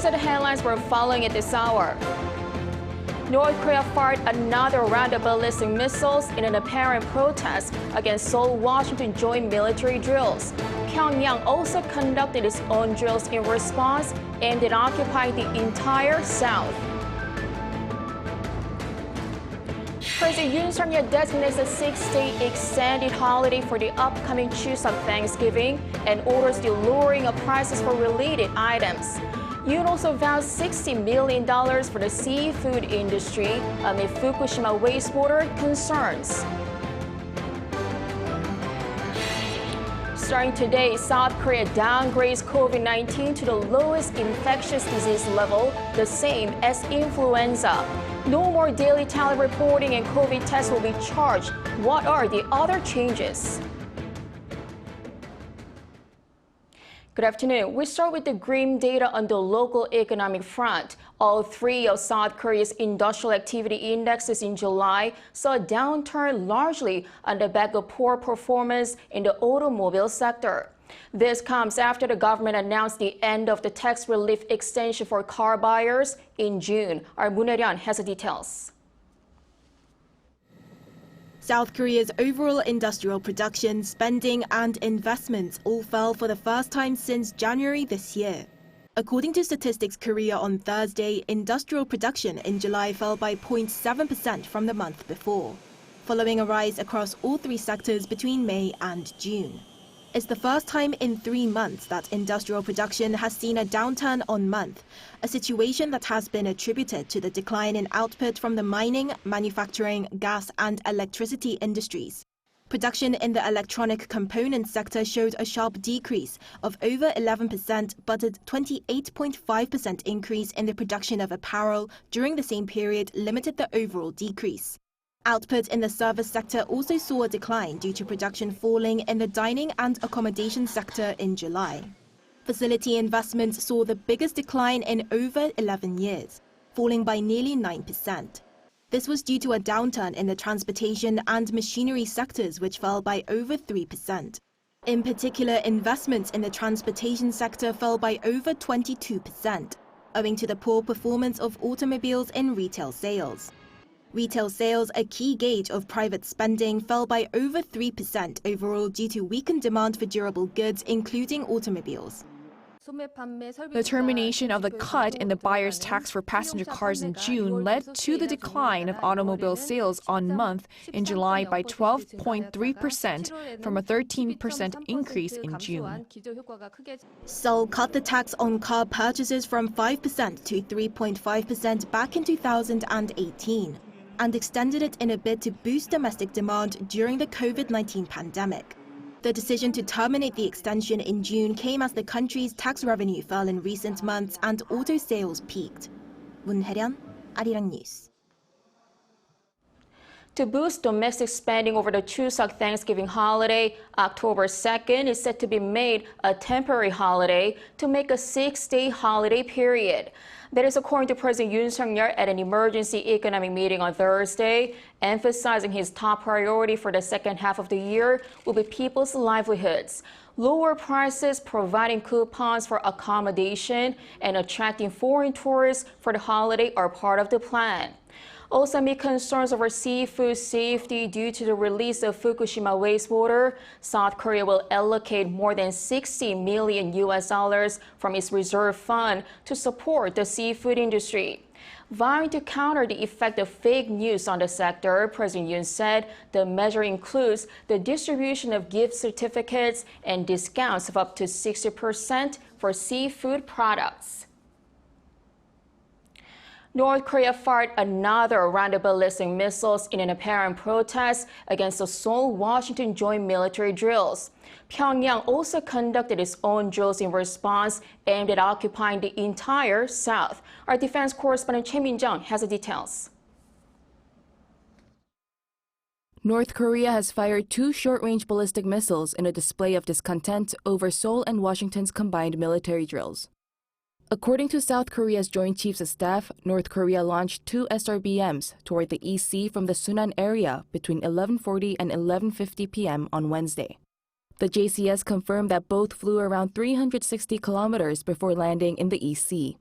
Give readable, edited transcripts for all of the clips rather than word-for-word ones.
are the headlines we're following at this hour. North Korea fired another round of ballistic missiles in an apparent protest against Seoul-Washington joint military drills. Pyongyang also conducted its own drills in response aimed at occupying the entire South. President Yoon designates a 6-day extended holiday for the upcoming Chuseok Thanksgiving and orders the lowering of prices for related items. Yoon also vows $60 million for the seafood industry amid Fukushima wastewater concerns. Starting today, South Korea downgrades COVID-19 to the lowest infectious disease level, the same as influenza. No more daily tally reporting and COVID tests will be charged. What are the other changes? Good afternoon. We start with the grim data on the local economic front. All three of South Korea's industrial activity indexes in July saw a downturn largely on the back of poor performance in the automobile sector. This comes after the government announced the end of the tax relief extension for car buyers in June. Our Moon Hae-ryun has the details. South Korea's overall industrial production, spending and investments all fell for the first time since January this year. According to Statistics Korea on Thursday, industrial production in July fell by 0.7% from the month before, following a rise across all three sectors between May and June. It's the first time in 3 months that industrial production has seen a downturn on month, a situation that has been attributed to the decline in output from the mining, manufacturing, gas and electricity industries. Production in the electronic components sector showed a sharp decrease of over 11%, but a 28.5% increase in the production of apparel during the same period limited the overall decrease. Output in the service sector also saw a decline due to production falling in the dining and accommodation sector in July. Facility investments saw the biggest decline in over 11 years, falling by nearly 9%. This was due to a downturn in the transportation and machinery sectors, which fell by over 3%. In particular, investments in the transportation sector fell by over 22%, owing to the poor performance of automobiles in retail sales. Retail sales, a key gauge of private spending, fell by over 3% overall due to weakened demand for durable goods, including automobiles. The termination of the cut in the buyer's tax for passenger cars in June led to the decline of automobile sales on month in July by 12.3% from a 13% increase in June. Seoul cut the tax on car purchases from 5% to 3.5% back in 2018 and extended it in a bid to boost domestic demand during the COVID-19 pandemic. The decision to terminate the extension in June came as the country's tax revenue fell in recent months and auto sales peaked. Moon Hae-ryun, Arirang News. To boost domestic spending over the Chuseok Thanksgiving holiday, October 2nd is set to be made a temporary holiday to make a 6-day holiday period. That is according to President Yoon at an emergency economic meeting on Thursday, emphasizing his top priority for the second half of the year will be people's livelihoods. Lower prices, providing coupons for accommodation, and attracting foreign tourists for the holiday are part of the plan. Also amid concerns over seafood safety due to the release of Fukushima wastewater, South Korea will allocate more than $60 million from its reserve fund to support the seafood industry. Vying to counter the effect of fake news on the sector, President Yoon said the measure includes the distribution of gift certificates and discounts of up to 60% for seafood products. North Korea fired another round of ballistic missiles in an apparent protest against the Seoul-Washington joint military drills. Pyongyang also conducted its own drills in response aimed at occupying the entire South. Our defense correspondent Jong has the details. North Korea has fired 2 short-range ballistic missiles in a display of discontent over Seoul and Washington's combined military drills. According to South Korea's Joint Chiefs of Staff, North Korea launched 2 SRBMs toward the EC from the Sunan area between 11:40 and 11:50 p.m. on Wednesday. The JCS confirmed that both flew around 360 kilometers before landing in the EC.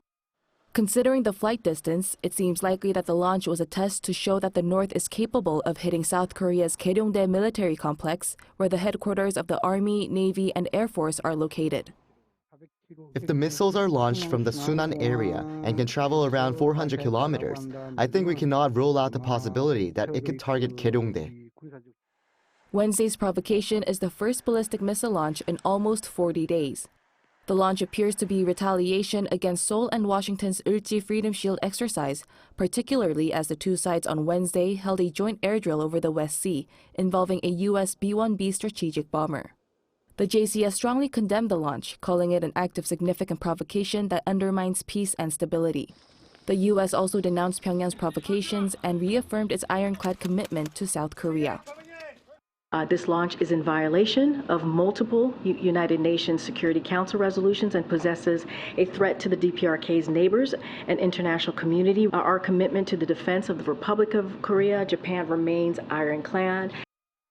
Considering the flight distance, it seems likely that the launch was a test to show that the North is capable of hitting South Korea's Garyongdae military complex, where the headquarters of the Army, Navy, and Air Force are located. If the missiles are launched from the Sunan area and can travel around 400 kilometers, I think we cannot rule out the possibility that it could target Garyongdae. Wednesday's provocation is the first ballistic missile launch in almost 40 days. The launch appears to be retaliation against Seoul and Washington's Ulchi Freedom Shield exercise, particularly as the two sides on Wednesday held a joint air drill over the West Sea involving a U.S. B-1B strategic bomber. The JCS strongly condemned the launch, calling it an act of significant provocation that undermines peace and stability. The U.S. also denounced Pyongyang's provocations and reaffirmed its ironclad commitment to South Korea. This launch is in violation of multiple United Nations Security Council resolutions and possesses a threat to the DPRK's neighbors and international community. Our commitment to the defense of the Republic of Korea, Japan remains ironclad.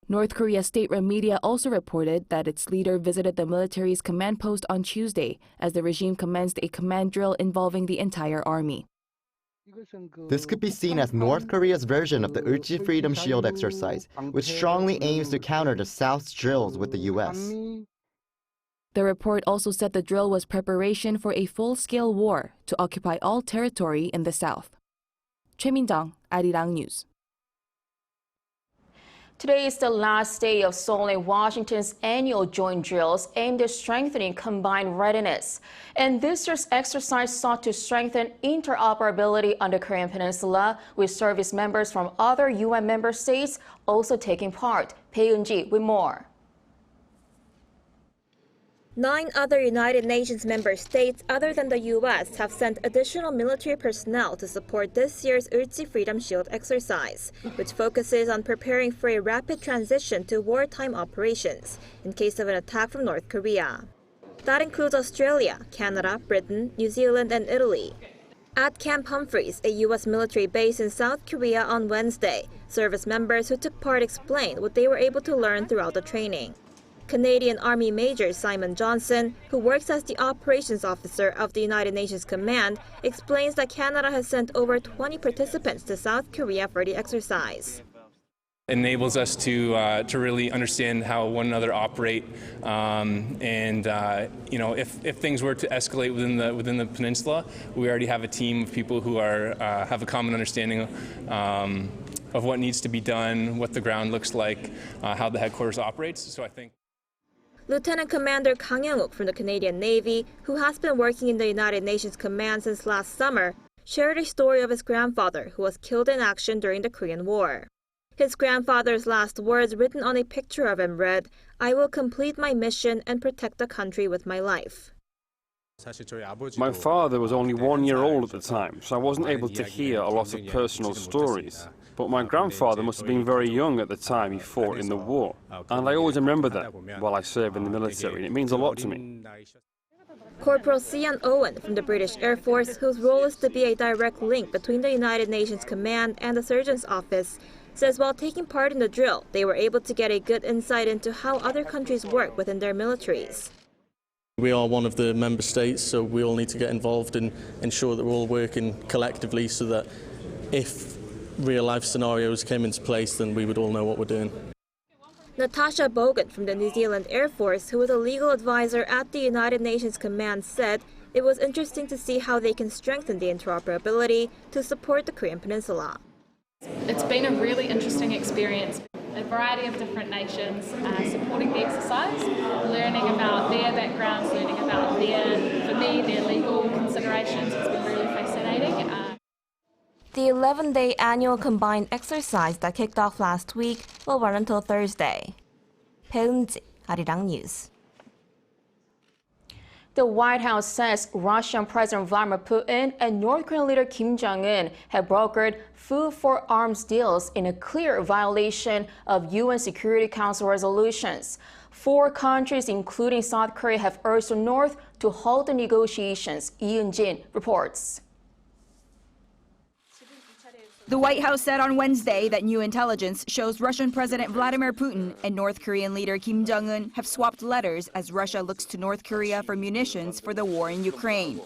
North Korea's state-run media also reported that its leader visited the military's command post on Tuesday as the regime commenced a command drill involving the entire army. This could be seen as North Korea's version of the Ulchi Freedom Shield exercise, which strongly aims to counter the South's drills with the U.S. The report also said the drill was preparation for a full-scale war to occupy all territory in the South. Choi Min-jung, Arirang News. Today is the last day of Seoul and Washington's annual joint drills aimed at strengthening combined readiness. And this year's exercise sought to strengthen interoperability on the Korean Peninsula, with service members from other UN member states also taking part. Bae Eun-ji with more. 9 other United Nations member states other than the U.S. have sent additional military personnel to support this year's Ulchi Freedom Shield exercise, which focuses on preparing for a rapid transition to wartime operations in case of an attack from North Korea. That includes Australia, Canada, Britain, New Zealand, and Italy. At Camp Humphreys, a U.S. military base in South Korea on Wednesday, service members who took part explained what they were able to learn throughout the training. Canadian Army Major Simon Johnson, who works as the operations officer of the United Nations Command, explains that Canada has sent over 20 participants to South Korea for the exercise. It enables us to really understand how one another operate, if things were to escalate within the peninsula, we already have a team of people who have a common understanding of what needs to be done, what the ground looks like, how the headquarters operates. So I think. Lieutenant Commander Kang Young-uk from the Canadian Navy, who has been working in the United Nations Command since last summer, shared a story of his grandfather who was killed in action during the Korean War. His grandfather's last words written on a picture of him read, "I will complete my mission and protect the country with my life." My father was only 1 year old at the time, so I wasn't able to hear a lot of personal stories. But my grandfather must have been very young at the time he fought in the war. And I always remember that while I serve in the military, and it means a lot to me. Corporal Sian Owen from the British Air Force, whose role is to be a direct link between the United Nations Command and the Surgeon's Office, says while taking part in the drill, they were able to get a good insight into how other countries work within their militaries. We are one of the member states, so we all need to get involved and ensure that we're all working collectively so that if real-life scenarios came into place, then we would all know what we're doing. Natasha Bogan from the New Zealand Air Force, who was a legal advisor at the United Nations Command, said it was interesting to see how they can strengthen the interoperability to support the Korean Peninsula. It's been a really interesting experience. A variety of different nations supporting the exercise, learning about their backgrounds, learning about their legal considerations. It's been really fascinating. The 11-day annual combined exercise that kicked off last week will run until Thursday. Bae Eun-ji, Arirang News. The White House says Russian President Vladimir Putin and North Korean leader Kim Jong-un have brokered food for arms deals in a clear violation of UN Security Council resolutions. 4 countries, including South Korea, have urged the North to halt the negotiations. Lee Eun-jin reports. The White House said on Wednesday that new intelligence shows Russian President Vladimir Putin and North Korean leader Kim Jong-un have swapped letters as Russia looks to North Korea for munitions for the war in Ukraine.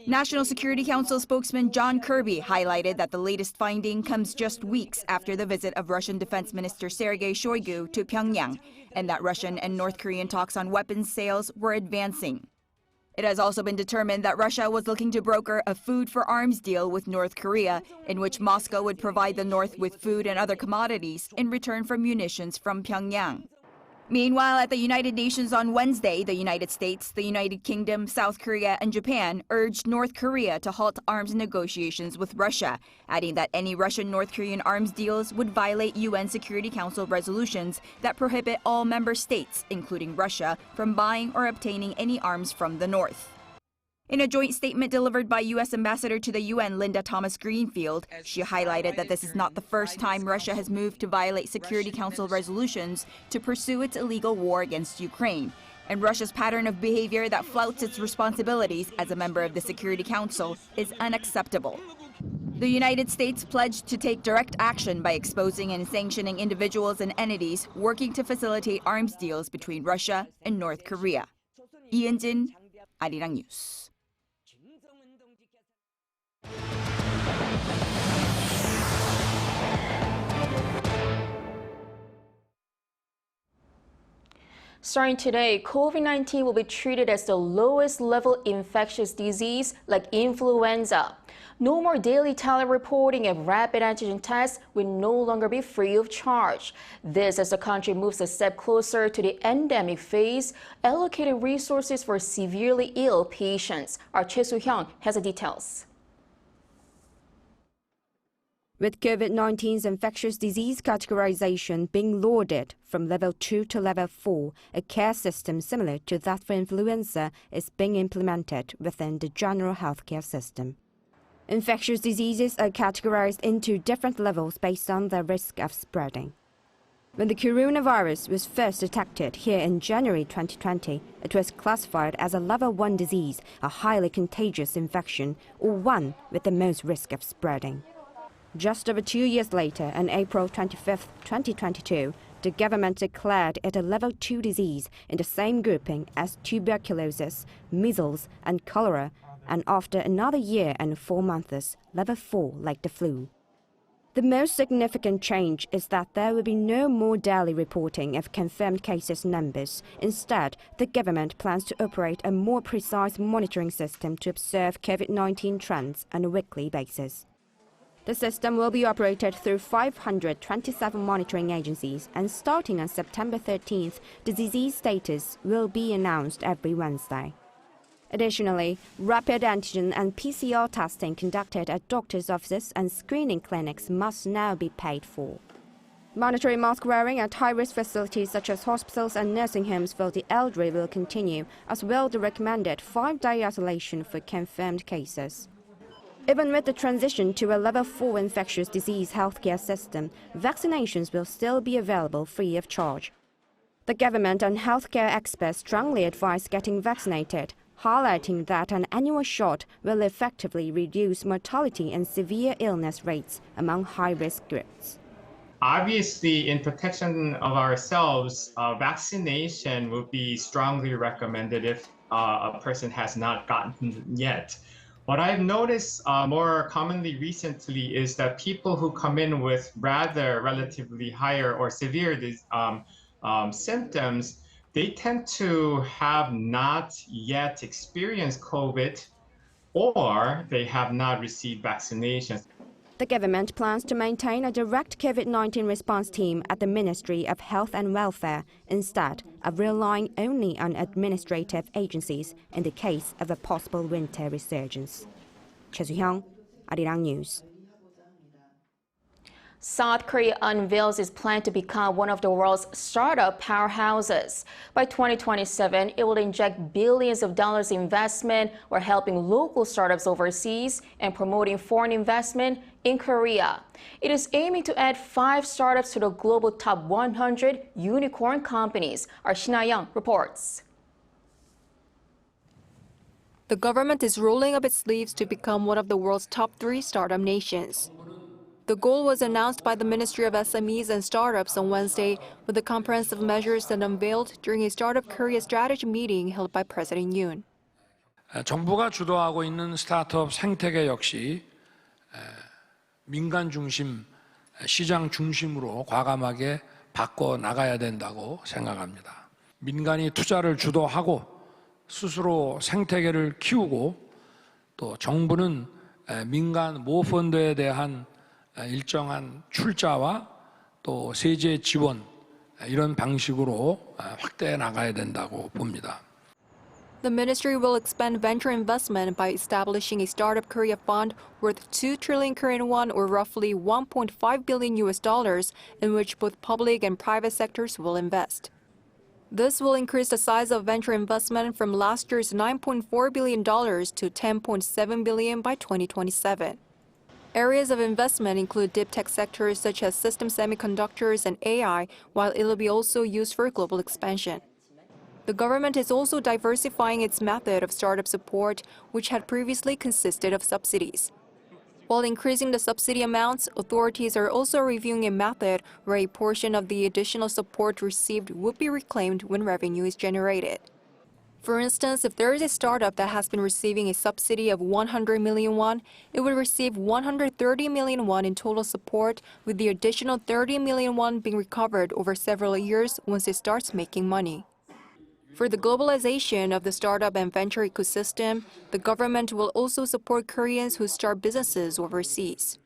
National Security Council spokesman John Kirby highlighted that the latest finding comes just weeks after the visit of Russian Defense Minister Sergei Shoigu to Pyongyang, and that Russian and North Korean talks on weapons sales were advancing. It has also been determined that Russia was looking to broker a food for arms deal with North Korea, in which Moscow would provide the North with food and other commodities in return for munitions from Pyongyang. Meanwhile, at the United Nations on Wednesday, the United States, the United Kingdom, South Korea, and Japan urged North Korea to halt arms negotiations with Russia, adding that any Russian-North Korean arms deals would violate UN Security Council resolutions that prohibit all member states, including Russia, from buying or obtaining any arms from the North. In a joint statement delivered by U.S. Ambassador to the UN, Linda Thomas-Greenfield, she highlighted that this is not the first time Russia has moved to violate Security Council resolutions to pursue its illegal war against Ukraine. And Russia's pattern of behavior that flouts its responsibilities as a member of the Security Council is unacceptable. The United States pledged to take direct action by exposing and sanctioning individuals and entities working to facilitate arms deals between Russia and North Korea. 이은진, Arirang News. Starting today, COVID-19 will be treated as the lowest level infectious disease like influenza. No more daily tele-reporting of rapid antigen tests will no longer be free of charge. This as the country moves a step closer to the endemic phase, allocating resources for severely ill patients. Our Choi Soo-hyung has the details. With COVID-19's infectious disease categorization being lowered from level 2 to level 4, a care system similar to that for influenza is being implemented within the general healthcare system. Infectious diseases are categorized into different levels based on their risk of spreading. When the coronavirus was first detected here in January 2020, it was classified as a level 1 disease, a highly contagious infection, or one with the most risk of spreading. Just over 2 years later, on April 25, 2022, the government declared it a level 2 disease in the same grouping as tuberculosis, measles, and cholera, and after another year and 4 months, level 4 like the flu. The most significant change is that there will be no more daily reporting of confirmed cases numbers. Instead, the government plans to operate a more precise monitoring system to observe COVID-19 trends on a weekly basis. The system will be operated through 527 monitoring agencies, and starting on September 13th, the disease status will be announced every Wednesday. Additionally, rapid antigen and PCR testing conducted at doctors' offices and screening clinics must now be paid for. Mandatory mask wearing at high-risk facilities such as hospitals and nursing homes for the elderly will continue, as will the recommended 5-day isolation for confirmed cases. Even with the transition to a level 4 infectious disease healthcare system, vaccinations will still be available free of charge. The government and healthcare experts strongly advise getting vaccinated, highlighting that an annual shot will effectively reduce mortality and severe illness rates among high-risk groups. Obviously, in protection of ourselves, vaccination would be strongly recommended if a person has not gotten yet. What I've noticed more commonly recently is that people who come in with rather relatively higher or severe symptoms, they tend to have not yet experienced COVID, or they have not received vaccinations. The government plans to maintain a direct COVID-19 response team at the Ministry of Health and Welfare, instead of relying only on administrative agencies in the case of a possible winter resurgence. Choi Soo-hyung, Arirang News. South Korea unveils its plan to become one of the world's startup powerhouses. By 2027, it will inject billions of dollars investment while helping local startups overseas and promoting foreign investment in Korea. It is aiming to add 5 startups to the global top 100 unicorn companies. Our Shina Young reports. The government is rolling up its sleeves to become one of the world's top 3 startup nations. The goal was announced by the Ministry of SMEs and Startups on Wednesday with the comprehensive measures that unveiled during a Startup Korea strategy meeting held by President Yoon. 정부가 주도하고 있는 스타트업 생태계 역시 민간 중심, 시장 중심으로 과감하게 바꿔 나가야 된다고 생각합니다. 민간이 투자를 주도하고 스스로 생태계를 키우고 또 정부는 민간 모펀드에 대한 일정한 출자와 또 세제 지원 이런 방식으로 확대해 나가야 된다고 봅니다. The ministry will expand venture investment by establishing a Startup Korea fund worth 2 trillion Korean won or roughly $1.5 billion in which both public and private sectors will invest. This will increase the size of venture investment from last year's $9.4 billion to $10.7 billion by 2027. Areas of investment include deep tech sectors such as system semiconductors and AI, while it will be also used for global expansion. The government is also diversifying its method of startup support, which had previously consisted of subsidies. While increasing the subsidy amounts, authorities are also reviewing a method where a portion of the additional support received would be reclaimed when revenue is generated. For instance, if there is a startup that has been receiving a subsidy of 100 million won, it would receive 130 million won in total support, with the additional 30 million won being recovered over several years once it starts making money. For the globalization of the startup and venture ecosystem, the government will also support Koreans who start businesses overseas.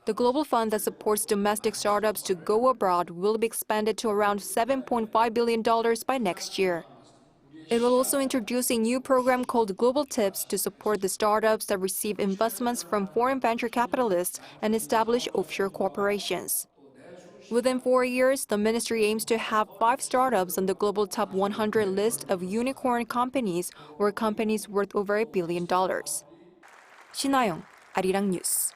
The global fund that supports domestic startups to go abroad will be expanded to around $7.5 billion by next year. It will also introduce a new program called Global Tips to support the startups that receive investments from foreign venture capitalists and establish offshore corporations. Within 4 years, the ministry aims to have 5 startups on the global top 100 list of unicorn companies or companies worth over $1 billion. 신하영, Arirang News.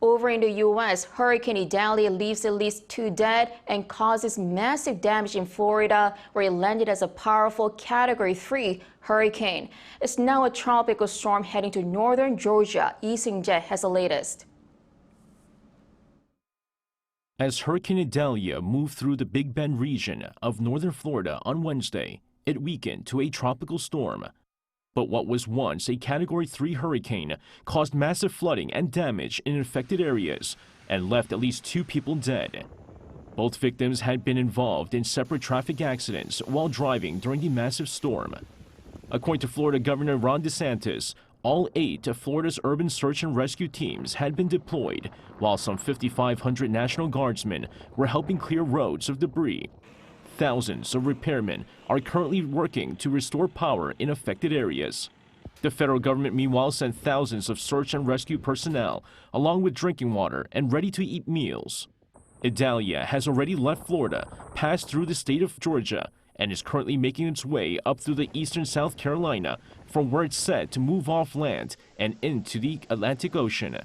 Over in the U.S., Hurricane Idalia leaves at least 2 dead and causes massive damage in Florida, where it landed as a powerful Category 3 hurricane. It's now a tropical storm heading to northern Georgia. Lee Seung-jae has the latest. As Hurricane Idalia moved through the Big Bend region of northern Florida on Wednesday, it weakened to a tropical storm. But what was once a Category 3 hurricane caused massive flooding and damage in infected areas and left at least 2 people dead. Both victims had been involved in separate traffic accidents while driving during the massive storm. According to Florida Governor Ron DeSantis, all 8 of Florida's urban search and rescue teams had been deployed, while some 5,500 National Guardsmen were helping clear roads of debris. Thousands of repairmen are currently working to restore power in affected areas. The federal government meanwhile sent thousands of search and rescue personnel, along with drinking water and ready-to-eat meals. Idalia has already left Florida, passed through the state of Georgia, and is currently making its way up through the eastern South Carolina, from where it's set to move off land and into the Atlantic Ocean.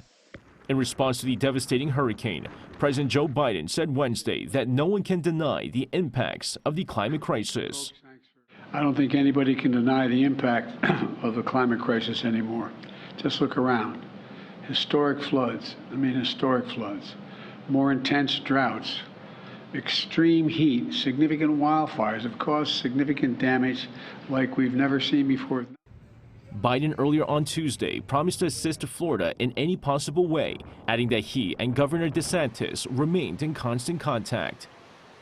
In response to the devastating hurricane, President Joe Biden said Wednesday that no one can deny the impacts of the climate crisis. I don't think anybody can deny the impact of the climate crisis anymore. Just look around. Historic floods, historic floods, more intense droughts, extreme heat, significant wildfires have caused significant damage like we've never seen before. Biden earlier on Tuesday promised to assist Florida in any possible way, adding that he and Governor DeSantis remained in constant contact.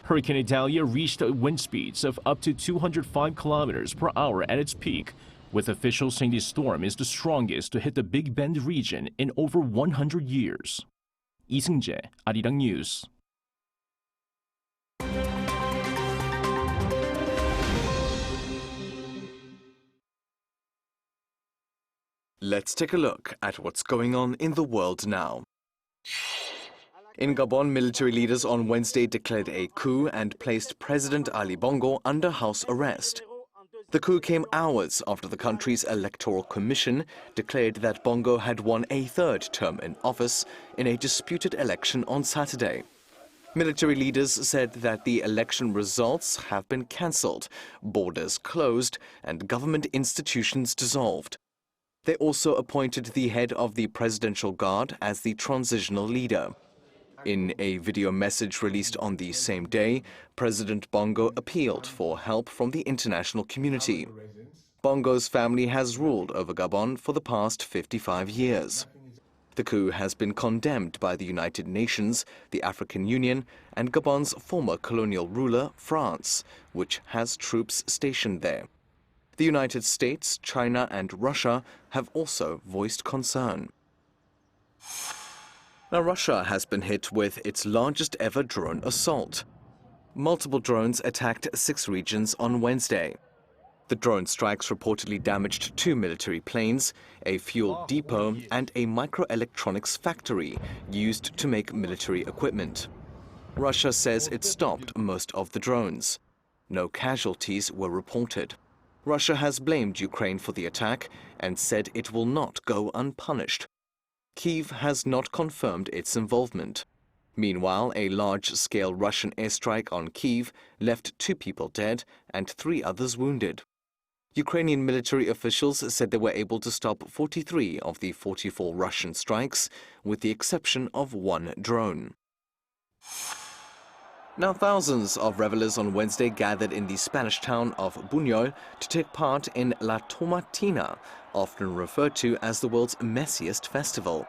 Hurricane Idalia reached wind speeds of up to 205 kilometers per hour at its peak, with officials saying the storm is the strongest to hit the Big Bend region in over 100 years. Lee Seung-jae, Arirang News. Let's take a look at what's going on in the world now. In Gabon, military leaders on Wednesday declared a coup and placed President Ali Bongo under house arrest. The coup came hours after the country's electoral commission declared that Bongo had won a 3rd term in office in a disputed election on Saturday. Military leaders said that the election results have been cancelled, borders closed, and government institutions dissolved. They also appointed the head of the Presidential Guard as the transitional leader. In a video message released on the same day, President Bongo appealed for help from the international community. Bongo's family has ruled over Gabon for the past 55 years. The coup has been condemned by the United Nations, the African Union, and Gabon's former colonial ruler, France, which has troops stationed there. The United States, China, and Russia have also voiced concern. Now, Russia has been hit with its largest ever drone assault. Multiple drones attacked 6 regions on Wednesday. The drone strikes reportedly damaged 2 military planes, a fuel depot, and a microelectronics factory used to make military equipment. Russia says it stopped most of the drones. No casualties were reported. Russia has blamed Ukraine for the attack and said it will not go unpunished. Kyiv has not confirmed its involvement. Meanwhile, a large-scale Russian airstrike on Kyiv left 2 people dead and 3 others wounded. Ukrainian military officials said they were able to stop 43 of the 44 Russian strikes, with the exception of 1 drone. Now, thousands of revelers on Wednesday gathered in the Spanish town of Buñol to take part in La Tomatina, often referred to as the world's messiest festival.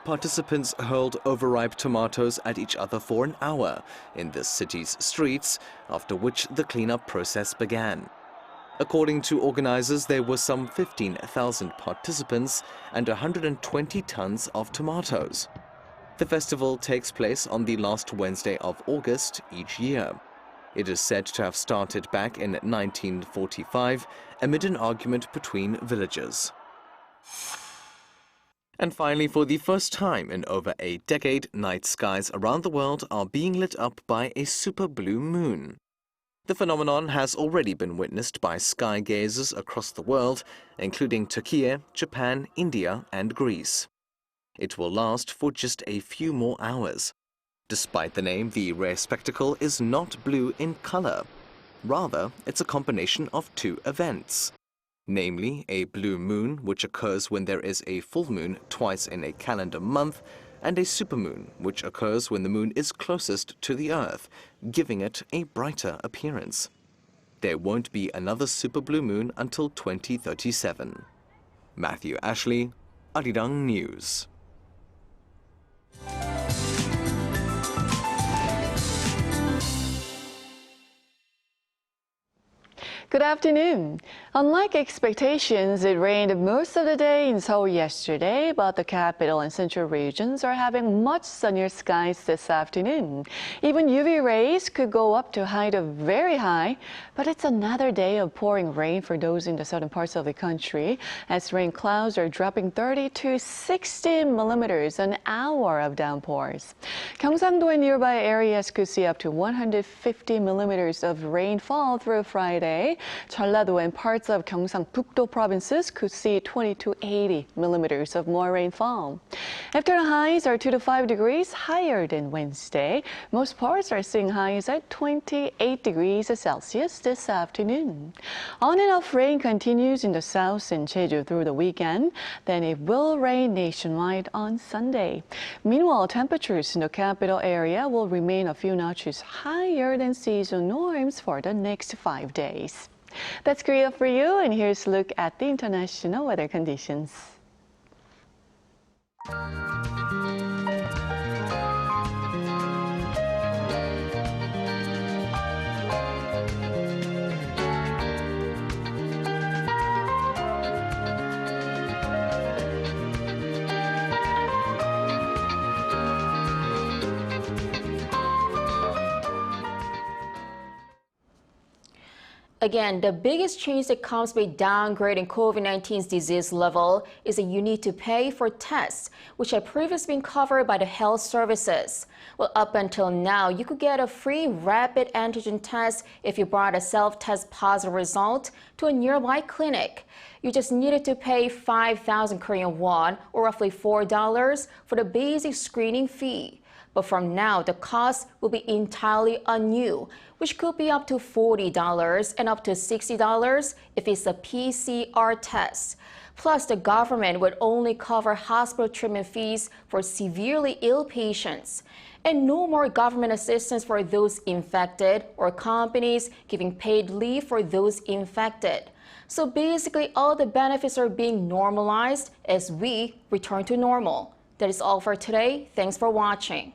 Participants hurled overripe tomatoes at each other for an hour in the city's streets, after which the cleanup process began. According to organizers, there were some 15,000 participants and 120 tons of tomatoes. The festival takes place on the last Wednesday of August each year. It is said to have started back in 1945 amid an argument between villagers. And finally, for the first time in over a decade, night skies around the world are being lit up by a super blue moon. The phenomenon has already been witnessed by sky gazers across the world, including Turkey, Japan, India, and Greece. It will last for just a few more hours. Despite the name, the rare spectacle is not blue in color. Rather, it's a combination of 2 events. Namely, a blue moon, which occurs when there is a full moon twice in a calendar month, and a supermoon, which occurs when the moon is closest to the Earth, giving it a brighter appearance. There won't be another super blue moon until 2037. Matthew Ashley, Arirang News. Good afternoon. Unlike expectations, it rained most of the day in Seoul yesterday, but the capital and central regions are having much sunnier skies this afternoon. Even UV rays could go up to a height of very high, but it's another day of pouring rain for those in the southern parts of the country, as rain clouds are dropping 30 to 60 millimeters an hour of downpours. Gyeongsangdo and nearby areas could see up to 150 millimeters of rainfall through Friday. Jeollado and parts of Gyeongsang-Bukdo provinces could see 20 to 80 millimeters of more rainfall. After the highs are 2 to 5 degrees higher than Wednesday, most parts are seeing highs at 28 degrees Celsius this afternoon. On and off rain continues in the south and Jeju through the weekend. Then it will rain nationwide on Sunday. Meanwhile, temperatures in the capital area will remain a few notches higher than seasonal norms for the next 5 days. That's Korea for you, and here's a look at the international weather conditions. Again, the biggest change that comes by downgrading COVID-19's disease level is that you need to pay for tests, which had previously been covered by the health services. Well, up until now, you could get a free rapid antigen test if you brought a self-test positive result to a nearby clinic. You just needed to pay 5,000 Korean won, or roughly $4, for the basic screening fee. But from now, the cost will be entirely on you, which could be up to $40 and up to $60 if it's a PCR test. Plus, the government would only cover hospital treatment fees for severely ill patients. And no more government assistance for those infected or companies giving paid leave for those infected. So basically, all the benefits are being normalized as we return to normal. That is all for today. Thanks for watching.